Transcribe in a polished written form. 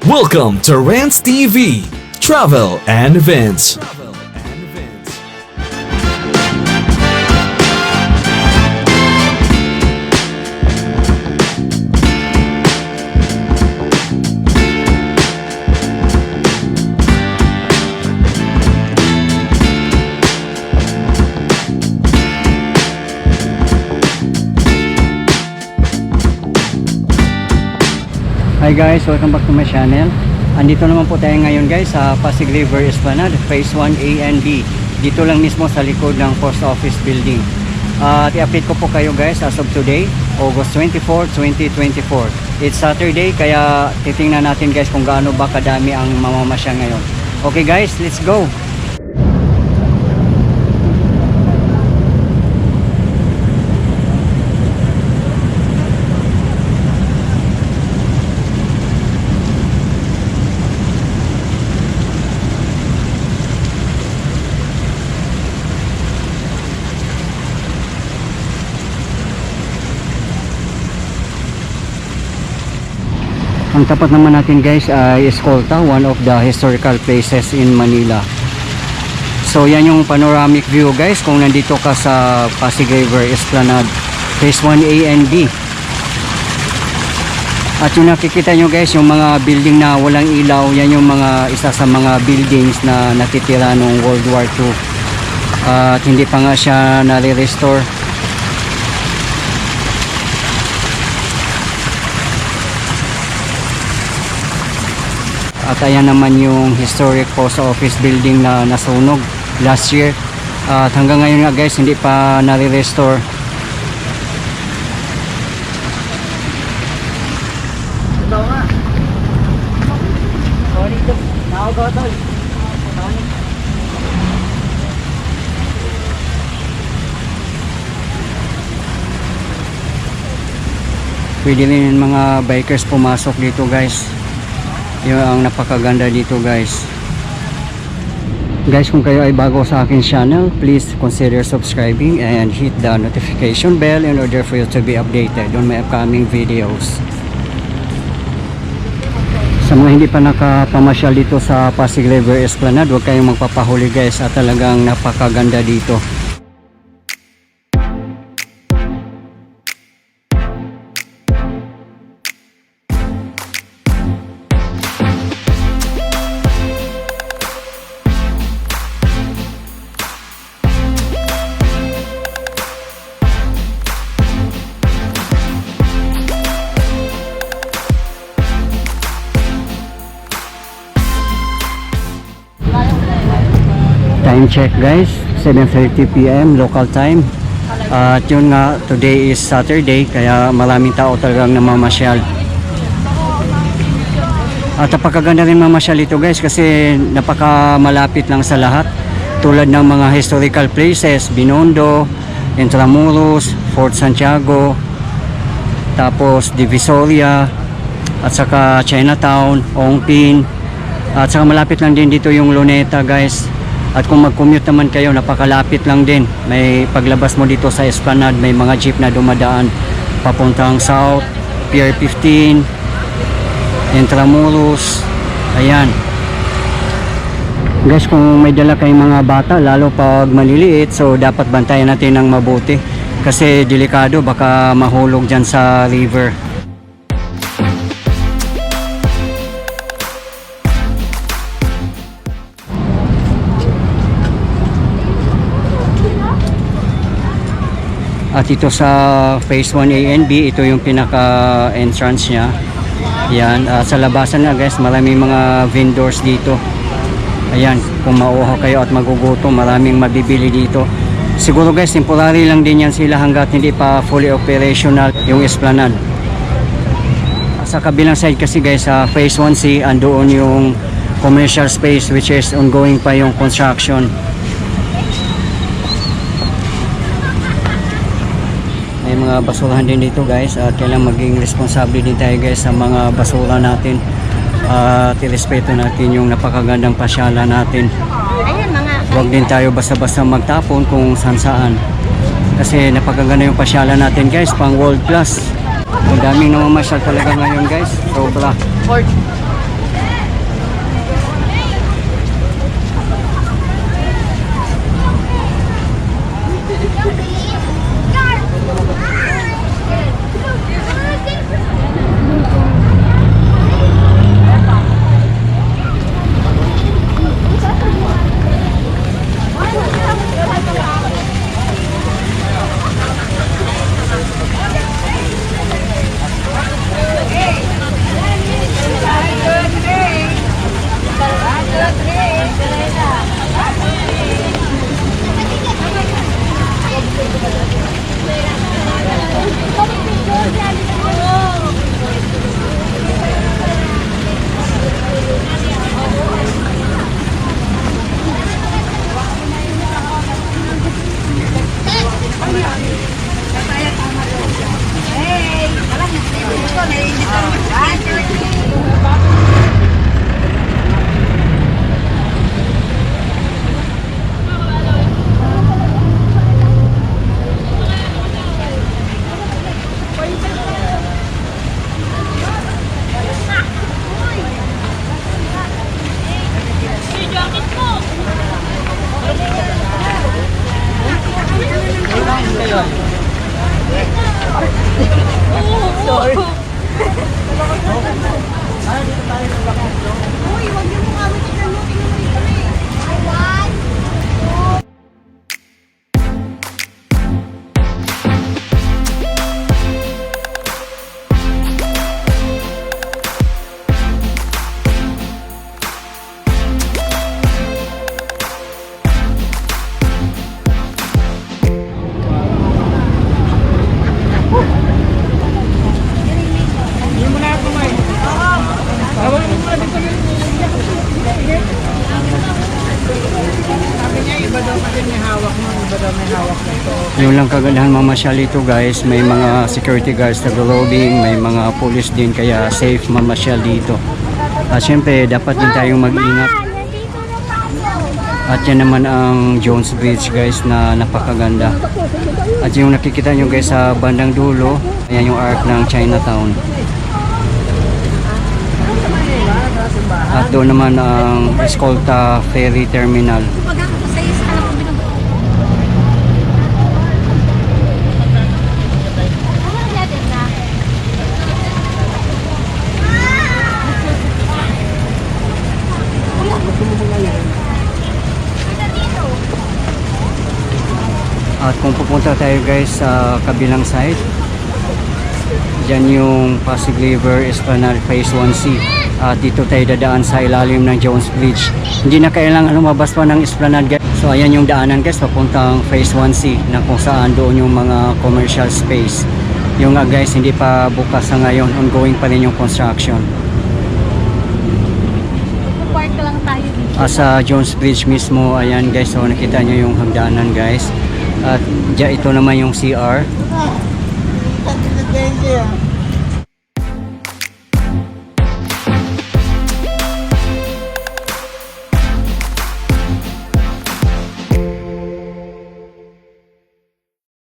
Welcome to Rants TV, Travel and Events. Hi guys, welcome back to my channel. Andito naman po tayo ngayon guys sa Pasig River Esplanade, Phase 1A and B. Dito lang mismo sa likod ng Post Office Building. I-update ko po kayo guys as of today, August 24, 2024. It's Saturday, kaya titingnan natin guys kung gaano ba kadami ang mamamasya ngayon. Okay guys, let's go! Ang tapat naman natin guys ay Escolta, one of the historical places in Manila. So yan yung panoramic view guys kung nandito ka sa Pasig River Esplanade, Phase 1A and B. At yung nakikita nyo guys, yung mga building na walang ilaw, yan yung mga isa sa mga buildings na natitira noong World War II. At hindi pa nga siya nare-restore. At ayan naman yung historic post office building na nasunog last year. At hanggang ngayon nga guys, hindi pa nare-restore. Ito nga. Sorry to. Nakagotol. Pwede rin mga bikers pumasok dito guys. Yung ang napakaganda dito guys. Guys, kung kayo ay bago sa akin channel, please consider subscribing and hit the notification bell in order for you to be updated on my upcoming videos. Sa mga hindi pa nakapamasyal dito sa Pasig River Esplanade, huwag kayong magpapahuli guys, at talagang napakaganda dito. Time check guys, 7:30 PM local time. At yun nga, today is Saturday, kaya maraming tao talagang namamasyal. At napakaganda rin mamasyal ito guys kasi napakamalapit lang sa lahat. Tulad ng mga historical places, Binondo, Intramuros, Fort Santiago, tapos Divisoria, at saka Chinatown, Ongpin, at saka malapit lang din dito yung Luneta guys. At kung mag-commute naman kayo, napakalapit lang din. May paglabas mo dito sa Esplanade, may mga jeep na dumadaan papuntang South, Pier 15, Intramuros. Ayan. Guys, kung may dala kayong mga bata, lalo pag maliliit, so dapat bantayan natin ng mabuti. Kasi delikado, baka mahulog dyan sa river. At ito sa Phase 1A and B, ito yung pinaka entrance nya. Yan, sa labasan na guys, maraming mga vendors dito. Ayan, kung mauho kayo at magugutom, maraming mabibili dito. Siguro guys, temporary lang din yan sila hanggat hindi pa fully operational yung Esplanade. Sa kabilang side kasi guys, sa Phase 1C, andoon yung commercial space which is ongoing pa yung construction. May mga basurahan din dito guys, at kailangan maging responsable din tayo guys sa mga basura natin. At irespeto natin yung napakagandang pasyalan natin. Huwag din tayo basta-basta magtapon kung saan-saan. Kasi napakaganda yung pasyalan natin guys, pang world class. Ang daming namamasyal talaga ngayon guys, sobra. Yun lang kagandahan mamasyal dito guys, may mga security guards na roaming, may mga police din kaya safe mamasyal dito. At syempre dapat din tayong mag-ingat. At yan naman ang Jones Bridge guys na napakaganda. At yung nakikita nyo guys sa bandang dulo, ayan yung arc ng Chinatown. At doon naman ang Escolta Ferry Terminal. At kung pupunta tayo guys sa kabilang side, dyan yung Pasig River Esplanade Phase 1C. At dito tayo dadaan sa ilalim ng Jones Bridge. Hindi na kailangan lumabas pa ng Esplanade guys. So ayan yung daanan guys papuntang Phase 1C na kung saan doon yung mga commercial space. Yung nga guys hindi pa bukas sa ngayon, ongoing pa rin yung construction. Park lang tayo dito. Sa Jones Bridge mismo, ayan guys, so nakita nyo yung hagdanan guys. At dyan ito naman yung CR.